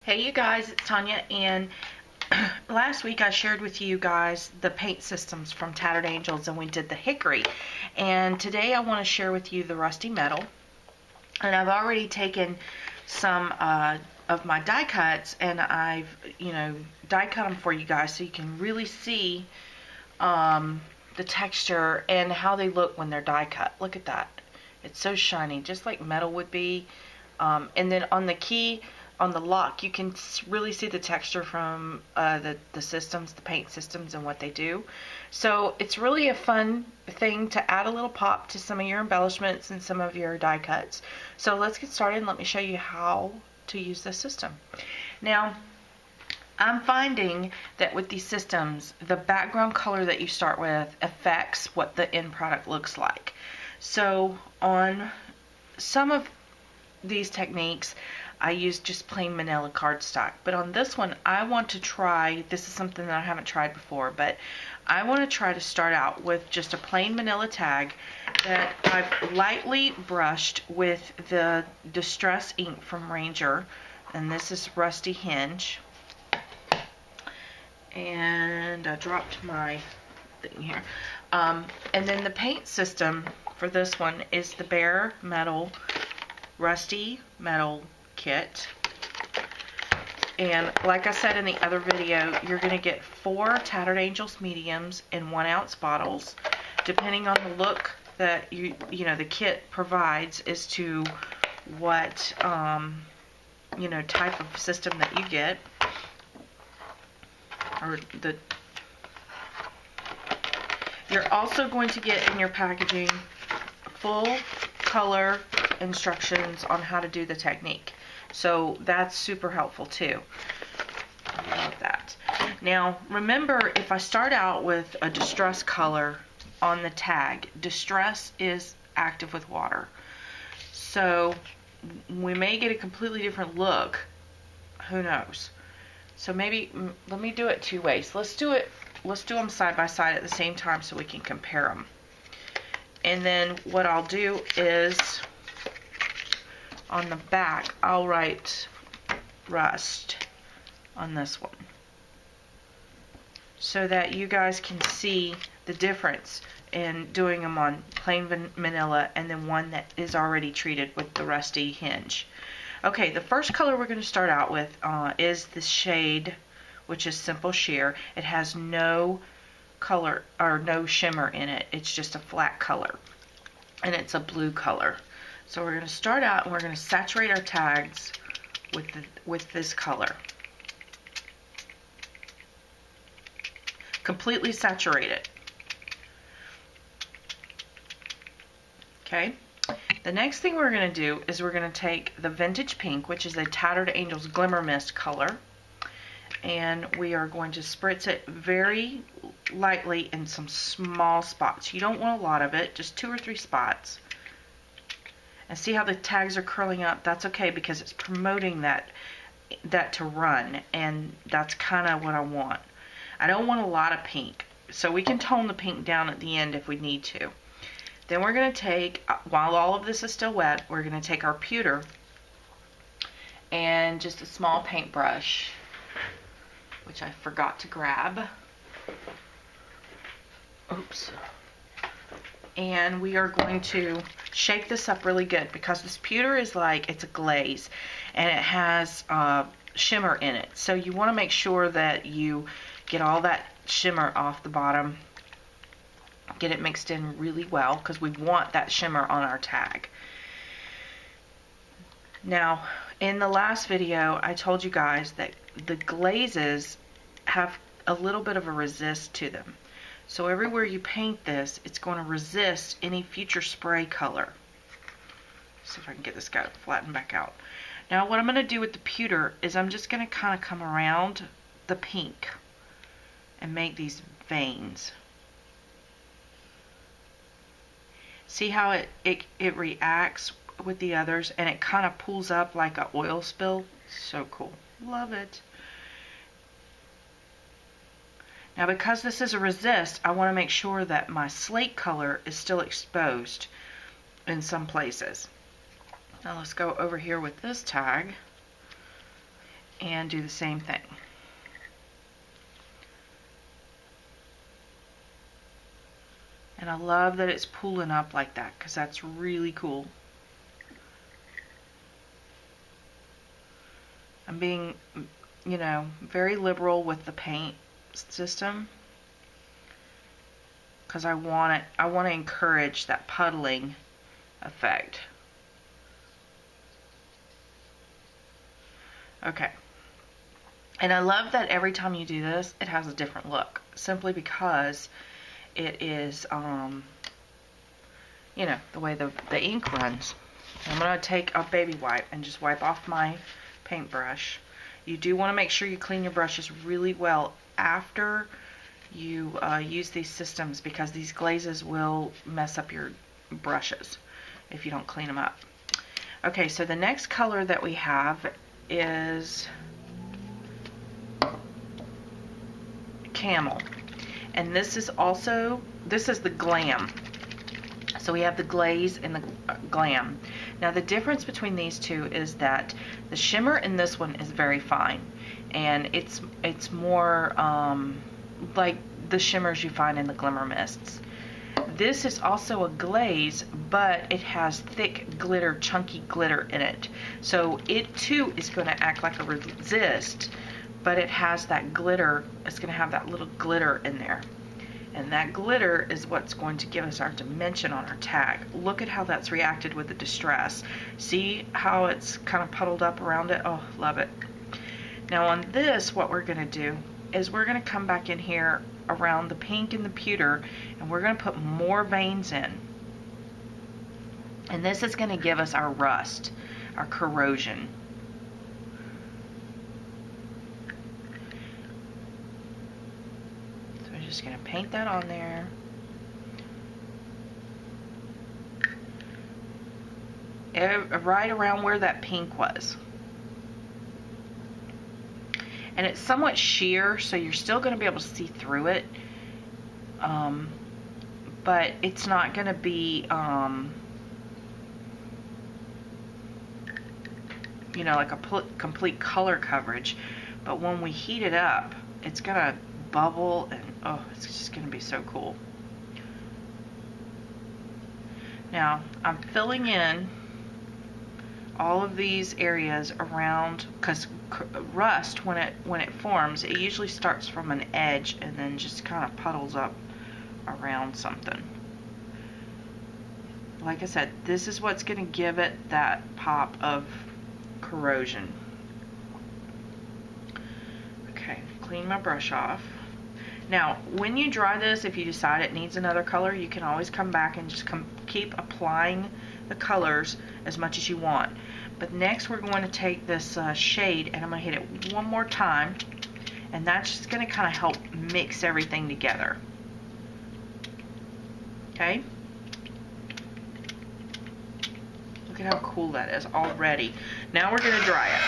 Hey you guys, it's Tonya, and last week I shared with you guys the paint systems from Tattered Angels, and we did the hickory. And today I want to share with you the rusty metal. And I've already taken some of my die cuts, and I've die cut them for you guys so you can really see the texture and how they look when they're die cut. Look at that. It's so shiny, just like metal would be. And then on the key, on the lock, you can really see the texture from the systems, the paint systems, and what they do. So it's really a fun thing to add a little pop to some of your embellishments and some of your die cuts. So let's get started and let me show you how to use this system. Now, I'm finding that with these systems, the background color that you start with affects what the end product looks like. So on some of these techniques, I use just plain manila cardstock, but on this one I want to try, this is something that I haven't tried before, but I want to try to start out with just a plain manila tag that I've lightly brushed with the Distress ink from Ranger, and this is Rusty Hinge. And I dropped my thing here. And then the paint system for this one is the Bare Metal Rusty Metal Kit. And like I said in the other video, you're going to get 4 Tattered Angels mediums in 1 ounce bottles, depending on the look that the kit provides as to what type of system that you get, or the. You're also going to get in your packaging full color instructions on how to do the technique. So that's super helpful too. I love that. Now remember, if I start out with a distress color on the tag, distress is active with water. So we may get a completely different look. Who knows? So maybe, let me do it 2 ways. Let's do them side by side at the same time so we can compare them. And then what I'll do is, on the back, I'll write rust on this one so that you guys can see the difference in doing them on plain manila and then one that is already treated with the Rusty Hinge. Okay, the first color we're going to start out with is the shade, which is Simple Sheer. It has no color or no shimmer in it. It's just a flat color, and it's a blue color. So we're going to start out and we're going to saturate our tags with this color. Completely saturate it. Okay. The next thing we're going to do is we're going to take the Vintage Pink, which is a Tattered Angels Glimmer Mist color, and we are going to spritz it very lightly in some small spots. You don't want a lot of it, just 2 or 3 spots. And see how the tags are curling up? That's okay, because it's promoting that to run, and that's kind of what I want. I don't want a lot of pink, so we can tone the pink down at the end if we need to. Then we're going to take, while all of this is still wet, we're going to take our pewter and just a small paintbrush, which I forgot to grab. Oops. And we are going to shake this up really good, because this pewter is like, it's a glaze and it has shimmer in it. So you want to make sure that you get all that shimmer off the bottom, get it mixed in really well, because we want that shimmer on our tag. Now, in the last video, I told you guys that the glazes have a little bit of a resist to them. So everywhere you paint this, it's going to resist any future spray color. See if I can get this guy to flatten back out. Now what I'm going to do with the pewter is I'm just going to kind of come around the pink and make these veins. See how it reacts with the others, and it kind of pulls up like an oil spill. So cool. Love it. Now because this is a resist, I want to make sure that my slate color is still exposed in some places. Now let's go over here with this tag. and do the same thing. And I love that it's pulling up like that because that's really cool. I'm being, you know, very liberal with the paint system because I want to encourage that puddling effect. Okay. And I love that every time you do this, it has a different look, simply because it is, you know, the way the ink runs. I'm going to take a baby wipe and just wipe off my paintbrush. You do want to make sure you clean your brushes really well after you use these systems, because these glazes will mess up your brushes if you don't clean them up. Okay, so the next color that we have is Camel. And this is the glam. So we have the glaze and the glam. Now the difference between these two is that the shimmer in this one is very fine, and it's more like the shimmers you find in the glimmer mists. This is also a glaze, but it has thick glitter, chunky glitter in it. So it too is going to act like a resist, but it has that glitter. It's going to have that little glitter in there. And that glitter is what's going to give us our dimension on our tag. Look at how that's reacted with the distress. See how it's kind of puddled up around it? Oh, love it. Now on this, what we're going to do is we're going to come back in here around the pink and the pewter, and we're going to put more veins in. And this is going to give us our rust, our corrosion. So we're just going to paint that on there. Right around where that pink was. And it's somewhat sheer, so you're still going to be able to see through it. But it's not going to be, you know, like a complete color coverage. But when we heat it up, it's going to bubble, and oh, it's just going to be so cool. Now, I'm filling in all of these areas around, because rust, when it forms, it usually starts from an edge and then just kind of puddles up around something. Like I said, this is what's going to give it that pop of corrosion. Okay, clean my brush off. Now, when you dry this, if you decide it needs another color, you can always come back and just keep applying the colors as much as you want. But next we're going to take this shade, and I'm going to hit it one more time, and that's just going to kind of help mix everything together. Okay? Look at how cool that is already. Now we're going to dry it.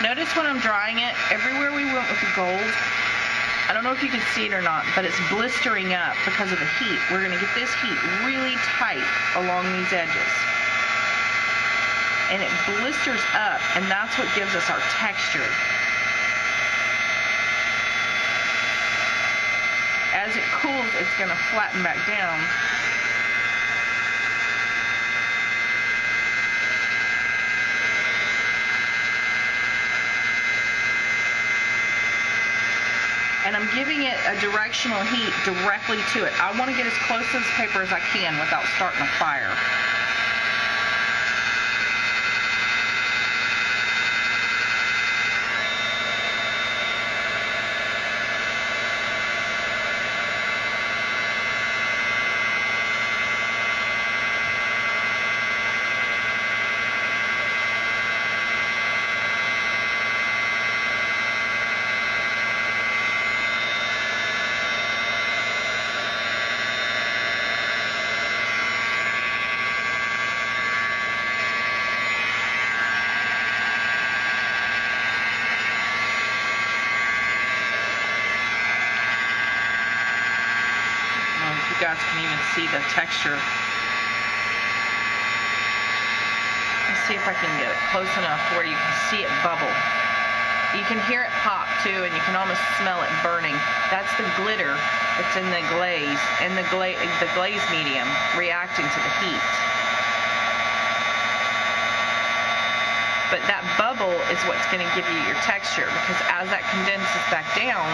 Notice when I'm drying it, everywhere we went with the gold, I don't know if you can see it or not, but it's blistering up because of the heat. We're going to get this heat really tight along these edges. And it blisters up, and that's what gives us our texture. As it cools, it's going to flatten back down. And I'm giving it a directional heat directly to it. I want to get as close to this paper as I can without starting a fire. you guys can even see the texture. Let's see if I can get it close enough to where you can see it bubble. You can hear it pop too, and you can almost smell it burning. That's the glitter that's in the glaze, and the glaze medium reacting to the heat. But that bubble is what's going to give you your texture, because as that condenses back down,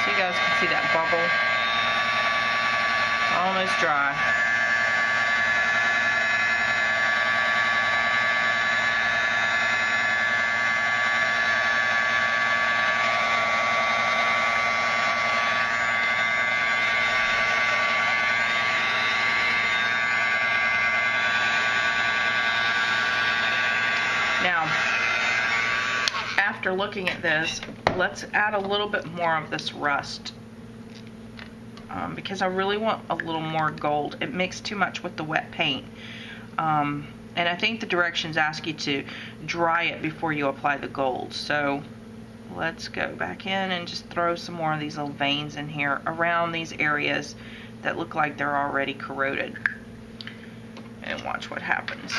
so you guys can see that bubble, almost dry. Now, after looking at this, let's add a little bit more of this rust, because I really want a little more gold. It mixed too much with the wet paint, and I think the directions ask you to dry it before you apply the gold. So let's go back in and just throw some more of these little veins in here around these areas that look like they're already corroded, and watch what happens.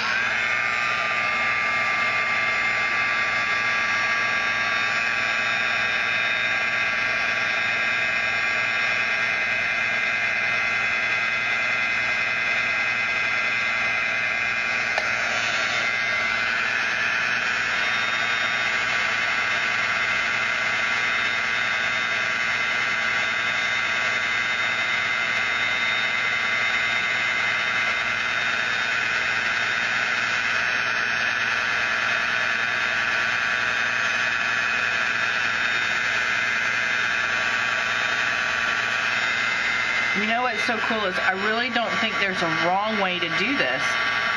You know what's so cool is I really don't think there's a wrong way to do this.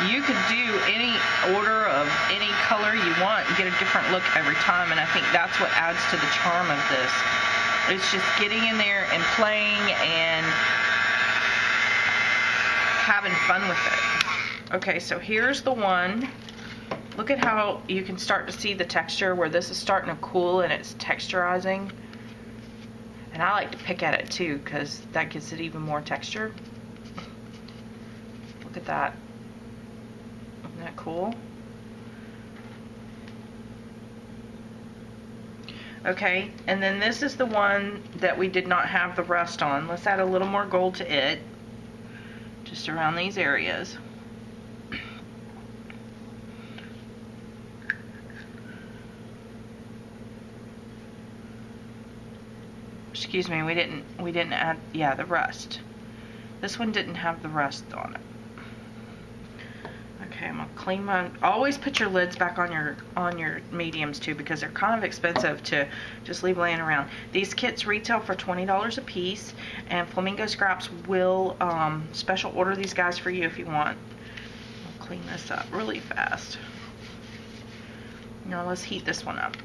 You could do any order of any color you want and get a different look every time, and I think that's what adds to the charm of this. It's just getting in there and playing and having fun with it. Okay, so here's the one. Look at how you can start to see the texture where this is starting to cool and it's texturizing. And I like to pick at it too, because that gives it even more texture. Look at that. Isn't that cool? Okay, and then this is the one that we did not have the rust on. Let's add a little more gold to it, just around these areas. Excuse me, we didn't add, yeah, the rust. This one didn't have the rust on it. Okay, I'm gonna clean my, always put your lids back on your mediums too, because they're kind of expensive to just leave laying around. These kits retail for $20 a piece, and Flamingo Scraps will special order these guys for you if you want. I'll clean this up really fast. Now let's heat this one up.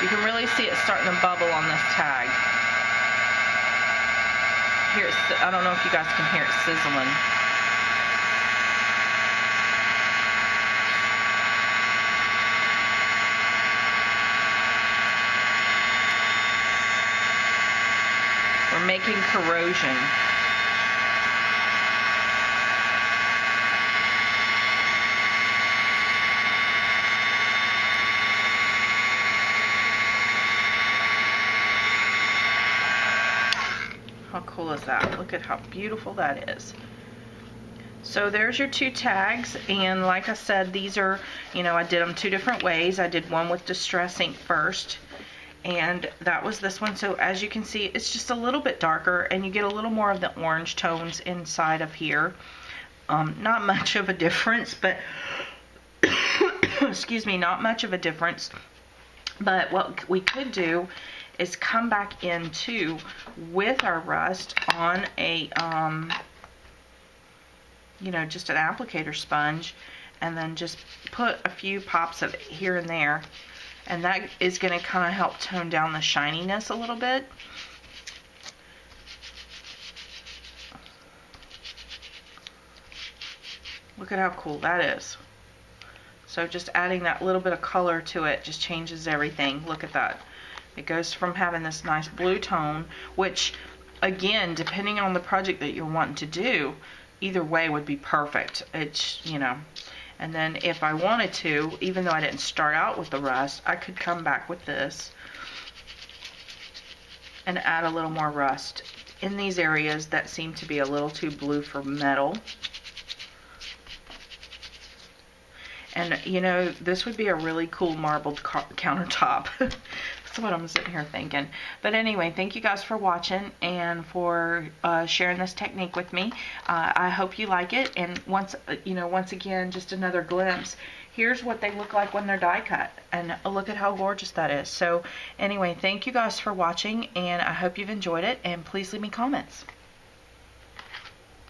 You can really see it starting to bubble on this tag. Here, I don't know if you guys can hear it sizzling. We're making corrosion. How cool is that? Look at how beautiful that is. So there's your two tags, and like I said, these are, you know, I did them two different ways. I did one with Distress ink first, and that was this one. So as you can see, it's just a little bit darker, and you get a little more of the orange tones inside of here. Not much of a difference, but excuse me, not much of a difference. But what we could do is come back in too with our rust on a you know, just an applicator sponge, and then just put a few pops of it here and there, And that is going to kind of help tone down the shininess a little bit. Look at how cool that is. So just adding that little bit of color to it just changes everything. Look at that. It goes from having this nice blue tone, which again, depending on the project that you're wanting to do, either way would be perfect. It's, you know, and then if I wanted to, even though I didn't start out with the rust, I could come back with this and add a little more rust in these areas that seem to be a little too blue for metal. And you know, this would be a really cool marbled countertop. That's what I'm sitting here thinking. But anyway, thank you guys for watching and for sharing this technique with me. I hope you like it. And once again, just another glimpse. Here's what they look like when they're die cut. And look at how gorgeous that is. So anyway, thank you guys for watching, and I hope you've enjoyed it. And please leave me comments.